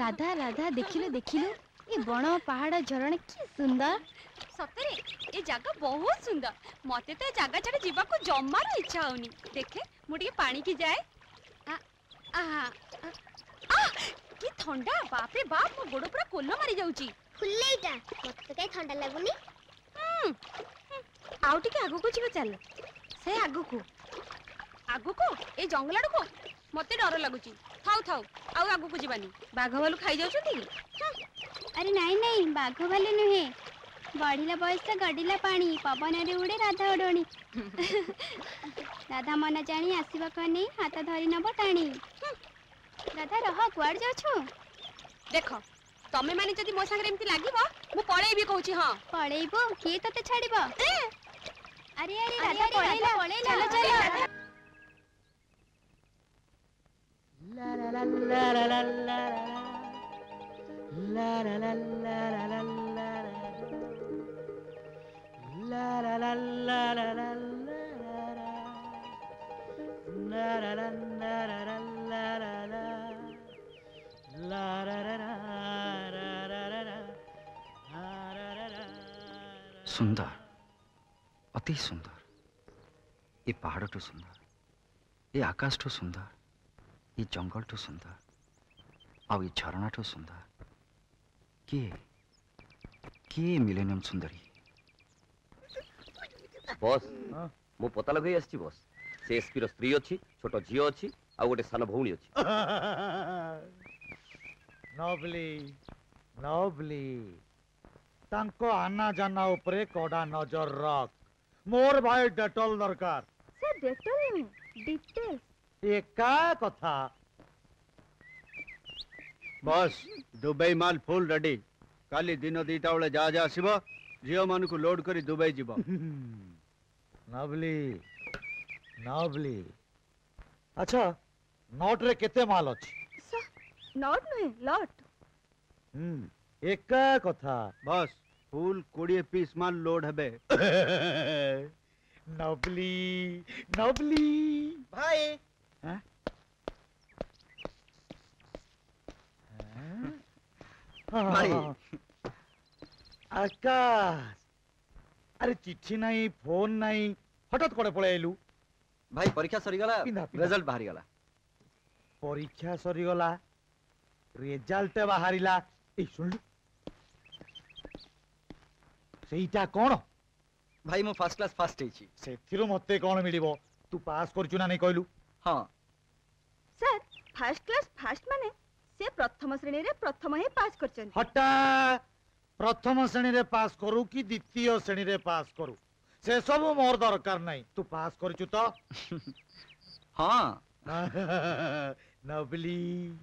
राधा राधा देखिलु देखिलु ये बण पहाड़ झरण कि सुंदर सतरे ए जगह बहुत सुंदर मते तो ए जगह छाड़ी जीवा को जमार इच्छा होनी देखे मुझे पानी की जाए कि ठंडा बाप रे बाप मो गोड़ पूरा कोल्लो मारी जाउची फुल्लेटा मते तो काई ठंडा लागुनी आउ टिके आगु को जीव चल से आगु को ए जंगल आड़ को मते डर लगुची थाउ थाउ आउ आगु को जीवानी बाघ भालू खाई जाउछंती अरे नहीं नहीं बाघ भालू नुहे बढ़िला बयस गडिला पानी पवन रे उड़े राधा उड़ोनी राधा मन जानी आसीबा कने हाथ धरी नब टाणी राधा रह कुआड़ जाछु देख तमे माने जदी मो संगे एमती लागिबो मु पळेबी कहूची हां पळेइबो के तते छाड़िबो अरे अरे राधा पळेला चलो चलो La la la la la la la la la la la la la la la la la la la सुंदर अति सुंदर ये पहाड़ तो सुंदर ये आकाश तो सुंदर ये जंगल तो सुंदर आउ ये झरणा तो सुंदर किए मिलेनियम सुंदरी बॉस मु पता लगे आछि बॉस से एसपी रो स्त्री अछि छोट झियो अछि आ गोटे सान भौणी अछि नवली नवली तांको आना जाना ऊपरे कोडा नजर रख मोर भाई डेटॉल दरकार से डेटॉल नहीं डिटेल एका कथा बॉस दुबई माल फुल रेडी काली दिन दीटा बेले जा जा आसीबो जियो मान को लोड करी दुबई जीवो नवली नवली अच्छा नोट रे केते माल अछि नॉट नुहे लॉट एका कथा बॉस फुल 20 पीस माल लोड हेबे नवली नवली भाई हैं भाई आकाश अरे चिट्ठी नहीं फोन नहीं हठात कोड़े पळे आइलु भाई परीक्षा सरी गला पिंधा, पिंधा। रिजल्ट बाहरी गला परीक्षा सरी गला रिजल्ट बाहरिला ए सुनलु सेईटा कोन भाई मो फर्स्ट क्लास फर्स्ट हेची सेथिरो मते कोन मिलिबो तू पास करचु ना नहीं कहलु हां सर फर्स्ट क्लास फर्स्ट माने से प्रथम श्रेणी रे प्रथम ही पास करछन हटा प्रथम श्रेणी रे पास करू कि द्वितीय श्रेणी रे पास करू से सब मोर दरकार नहीं तू पास करचु तो हां नवली